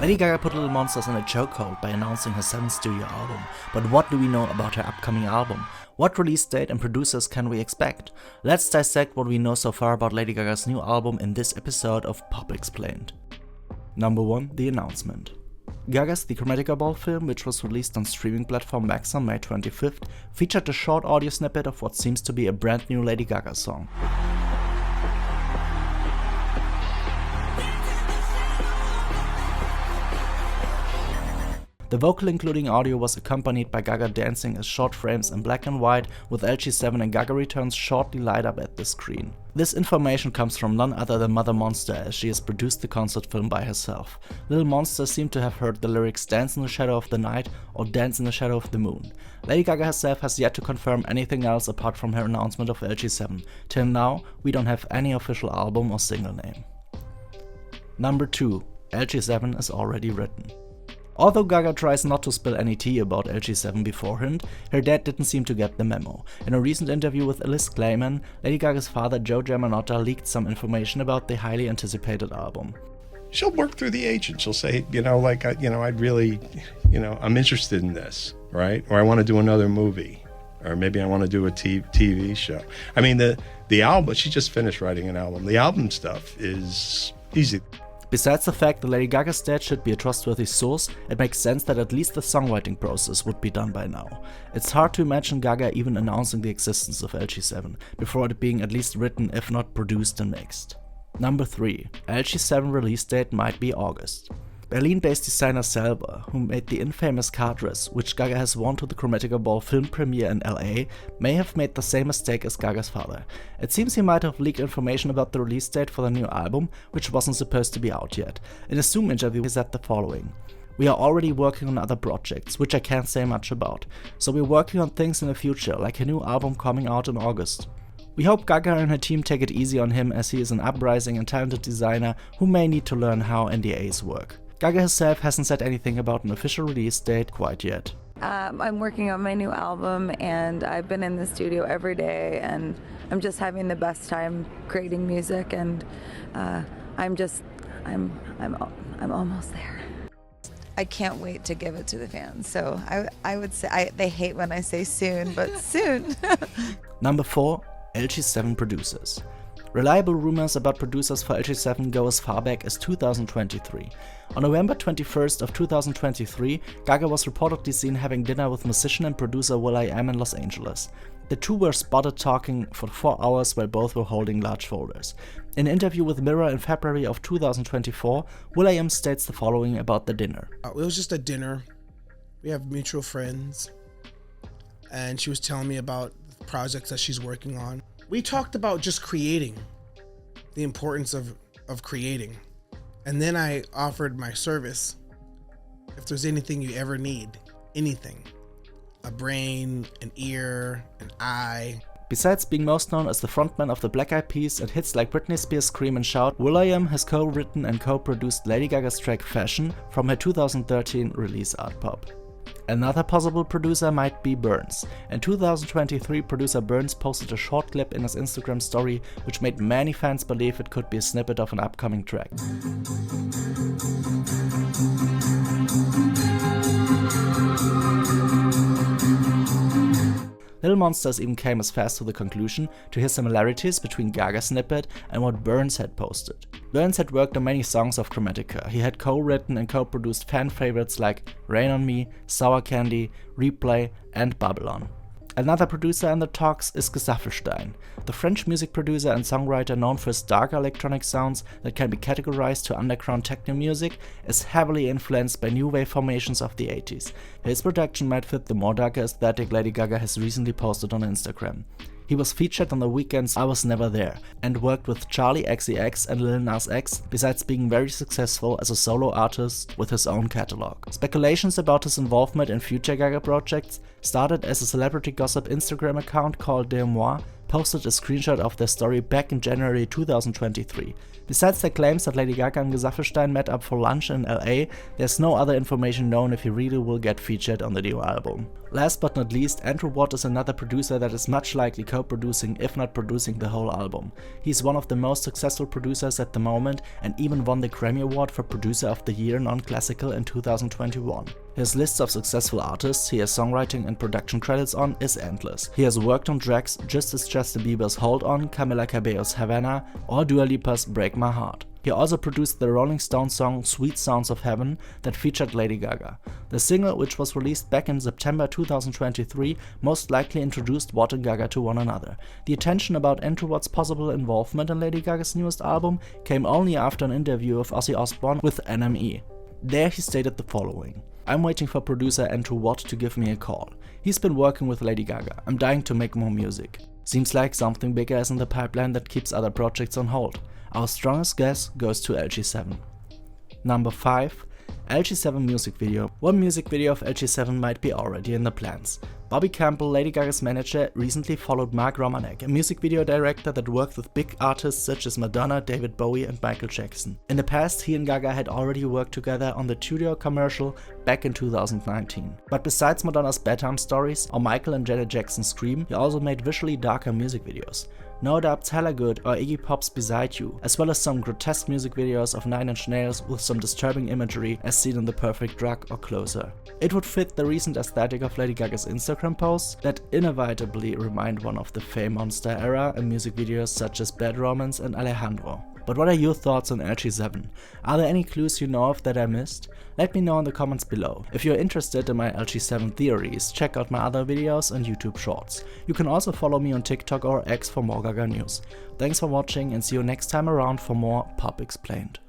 Lady Gaga put Little Monsters in a chokehold by announcing her 7th studio album, but what do we know about her upcoming album? What release date and producers can we expect? Let's dissect what we know so far about Lady Gaga's new album in this episode of Pop Explained. Number 1. The announcement. Gaga's The Chromatica Ball film, which was released on streaming platform Max on May 25th, featured a short audio snippet of what seems to be a brand new Lady Gaga song. The vocal including audio was accompanied by Gaga dancing as short frames in black and white, with LG7 and Gaga Returns shortly light up at the screen. This information comes from none other than Mother Monster, as she has produced the concert film by herself. Little Monster seemed to have heard the lyrics "Dance in the Shadow of the Night" or "Dance in the Shadow of the Moon." Lady Gaga herself has yet to confirm anything else apart from her announcement of LG7. Till now, we don't have any official album or single name. Number 2. LG7 is already written. Although Gaga tries not to spill any tea about LG7 beforehand, her dad didn't seem to get the memo. In a recent interview with Alice Clayman, Lady Gaga's father Joe Germanotta leaked some information about the highly anticipated album. She'll work through the agent. She'll say, I'd really, I'm interested in this, right? Or I want to do another movie. Or maybe I want to do a TV show. I mean, the album, she just finished writing an album. The album stuff is easy. Besides the fact that Lady Gaga's dad should be a trustworthy source, it makes sense that at least the songwriting process would be done by now. It's hard to imagine Gaga even announcing the existence of LG7 before it being at least written, if not produced and mixed. Number 3. LG7 release date might be August. Berlin-based designer Selber, who made the infamous car dress, which Gaga has worn to the Chromatica Ball film premiere in LA, may have made the same mistake as Gaga's father. It seems he might have leaked information about the release date for the new album, which wasn't supposed to be out yet. In a Zoom interview he said the following: "We are already working on other projects, which I can't say much about. So we're working on things in the future, like a new album coming out in August. We hope Gaga and her team take it easy on him, as he is an uprising and talented designer who may need to learn how NDAs work." Gaga herself hasn't said anything about an official release date quite yet. I'm working on my new album, and I've been in the studio every day, and I'm just having the best time creating music, and I'm almost there. I can't wait to give it to the fans. So I would say, they hate when I say soon, but soon. Number 4. LG7 producers. Reliable rumors about producers for LG7 go as far back as 2023. On November 21st of 2023, Gaga was reportedly seen having dinner with musician and producer will.i.am in Los Angeles. The two were spotted talking for 4 hours while both were holding large folders. In an interview with Mirror in February of 2024, will.i.am states the following about the dinner. It was just a dinner. We have mutual friends, and she was telling me about projects that she's working on. We talked about just creating, the importance of creating. And then I offered my service. If there's anything you ever need, anything, a brain, an ear, an eye. Besides being most known as the frontman of the Black Eyed Peas and hits like Britney Spears' Scream and Shout, will.i.am has co-written and co-produced Lady Gaga's track Fashion from her 2013 release Art Pop. Another possible producer might be Burns. In 2023, producer Burns posted a short clip in his Instagram story, which made many fans believe it could be a snippet of an upcoming track. Little Monsters even came as fast to the conclusion to hear similarities between Gaga's snippet and what Burns had posted. Burns had worked on many songs of Chromatica. He had co-written and co-produced fan favorites like Rain on Me, Sour Candy, Replay, and Babylon. Another producer in the talks is Gesaffelstein, the French music producer and songwriter known for his darker electronic sounds that can be categorized to underground techno music, is heavily influenced by new wave formations of the 80s. His production might fit the more darker aesthetic Lady Gaga has recently posted on Instagram. He was featured on The Weeknd's I Was Never There and worked with Charli XCX and Lil Nas X, besides being very successful as a solo artist with his own catalog. Speculations about his involvement in future Gaga projects started as a celebrity gossip Instagram account called De Moi posted a screenshot of their story back in January 2023. Besides their claims that Lady Gaga and Gesaffelstein met up for lunch in LA, there's no other information known if he really will get featured on the new album. Last but not least, Andrew Watt is another producer that is much likely co-producing if not producing the whole album. He's one of the most successful producers at the moment and even won the Grammy Award for Producer of the Year non-classical in 2021. His list of successful artists he has songwriting and production credits on is endless. He has worked on tracks just as Justin Bieber's Hold On, Camila Cabello's Havana or Dua Lipa's Break My Heart. He also produced the Rolling Stones song Sweet Sounds of Heaven that featured Lady Gaga. The single, which was released back in September 2023, most likely introduced Watt and Gaga to one another. The attention about Andrew Watt's possible involvement in Lady Gaga's newest album came only after an interview of Ozzy Osbourne with NME. There he stated the following: "I'm waiting for producer Andrew Watt to give me a call. He's been working with Lady Gaga. I'm dying to make more music. Seems like something bigger is in the pipeline that keeps other projects on hold. Our strongest guess goes to LG7. Number 5. LG7 music video. One music video of LG7 might be already in the plans. Bobby Campbell, Lady Gaga's manager, recently followed Mark Romanek, a music video director that worked with big artists such as Madonna, David Bowie and Michael Jackson. In the past, he and Gaga had already worked together on the Tudor commercial back in 2019. But besides Madonna's Bedtime Stories or Michael and Janet Jackson's Scream, he also made visually darker music videos. No Doubt's Hella Good or Iggy Pop's Beside You, as well as some grotesque music videos of Nine Inch Nails with some disturbing imagery as seen in The Perfect Drug or Closer. It would fit the recent aesthetic of Lady Gaga's Instagram posts that inevitably remind one of the Fame Monster era in music videos such as Bad Romance and Alejandro. But what are your thoughts on LG7? Are there any clues you know of that I missed? Let me know in the comments below. If you're interested in my LG7 theories, check out my other videos and YouTube shorts. You can also follow me on TikTok or X for more Gaga news. Thanks for watching and see you next time around for more Pop Explained.